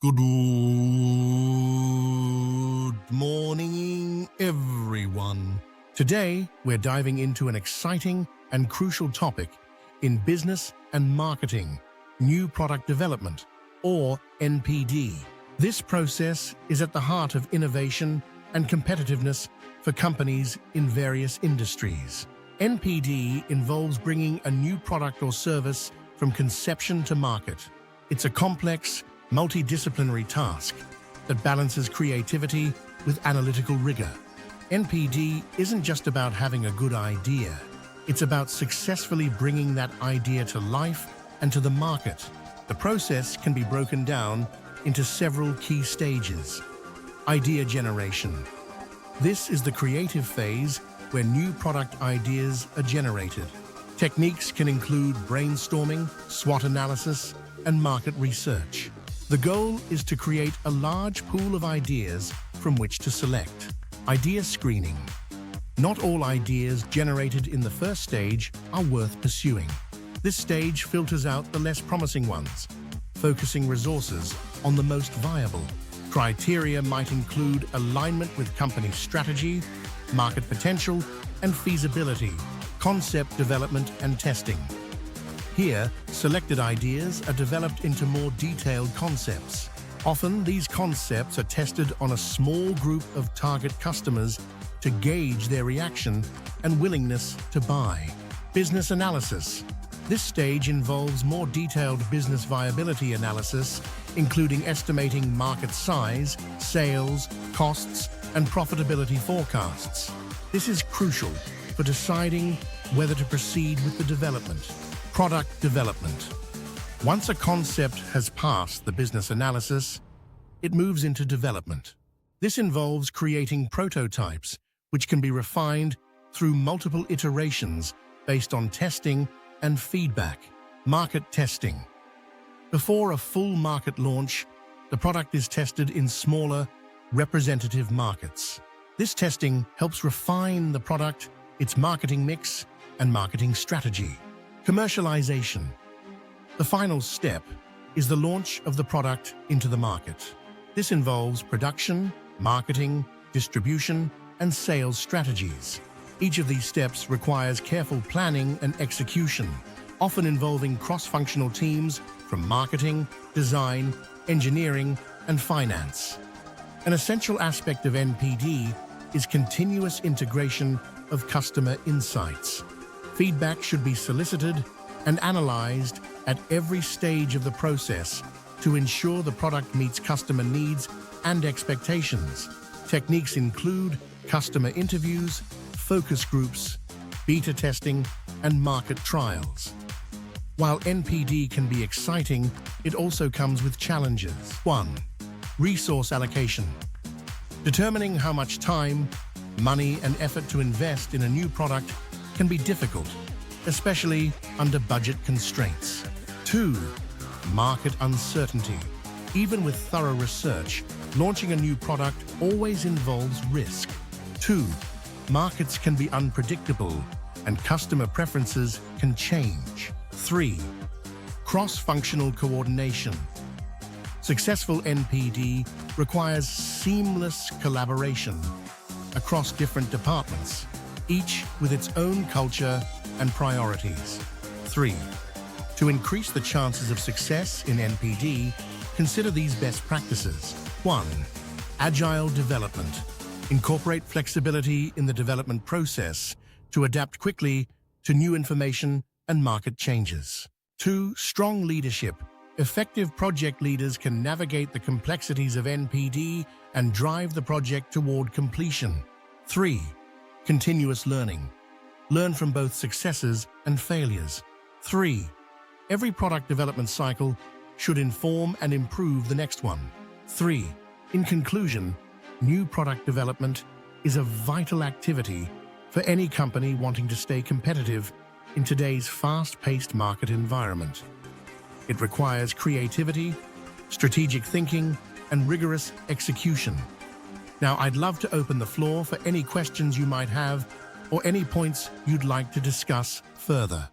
Good morning, everyone. Today, we're diving into an exciting and crucial topic in business and marketing, new product development, or NPD. This process is at the heart of innovation and competitiveness for companies in various industries. NPD involves bringing a new product or service from conception to market. It's a complex, multidisciplinary task that balances creativity with analytical rigor. NPD isn't just about having a good idea. It's about successfully bringing that idea to life and to the market. The process can be broken down into several key stages. Idea generation. This is the creative phase where new product ideas are generated. Techniques can include brainstorming, SWOT analysis, and market research. The goal is to create a large pool of ideas from which to select. Idea screening. Not all ideas generated in the first stage are worth pursuing. This stage filters out the less promising ones, focusing resources on the most viable. Criteria might include alignment with company strategy, market potential, and feasibility, concept development and testing. Here, selected ideas are developed into more detailed concepts. Often, these concepts are tested on a small group of target customers to gauge their reaction and willingness to buy. Business analysis. This stage involves more detailed business viability analysis, including estimating market size, sales, costs, and profitability forecasts. This is crucial for deciding whether to proceed with the development. Product development. Once a concept has passed the business analysis, it moves into development. This involves creating prototypes, which can be refined through multiple iterations based on testing and feedback. Market testing. Before a full market launch, the product is tested in smaller, representative markets. This testing helps refine the product, its marketing mix, and marketing strategy. Commercialization. The final step is the launch of the product into the market. This involves production, marketing, distribution, and sales strategies. Each of these steps requires careful planning and execution, often involving cross-functional teams from marketing, design, engineering, and finance. An essential aspect of NPD is continuous integration of customer insights. Feedback should be solicited and analyzed at every stage of the process to ensure the product meets customer needs and expectations. Techniques include customer interviews, focus groups, beta testing, and market trials. While NPD can be exciting, it also comes with challenges. 1. Resource allocation. Determining how much time, money, and effort to invest in a new product can be difficult, especially under budget constraints. 2. Market uncertainty. Even with thorough research, launching a new product always involves risk. 2. Markets can be unpredictable and customer preferences can change. 3. Cross-functional coordination. Successful NPD requires seamless collaboration across different departments, each with its own culture and priorities. 3. To increase the chances of success in NPD, consider these best practices. 1. Agile development. Incorporate flexibility in the development process to adapt quickly to new information and market changes. 2. Strong leadership. Effective project leaders can navigate the complexities of NPD and drive the project toward completion. 3. Continuous learning. Learn from both successes and failures. 3. Every product development cycle should inform and improve the next one. 3. In conclusion, new product development is a vital activity for any company wanting to stay competitive in today's fast-paced market environment. It requires creativity, strategic thinking, and rigorous execution. Now, I'd love to open the floor for any questions you might have or any points you'd like to discuss further.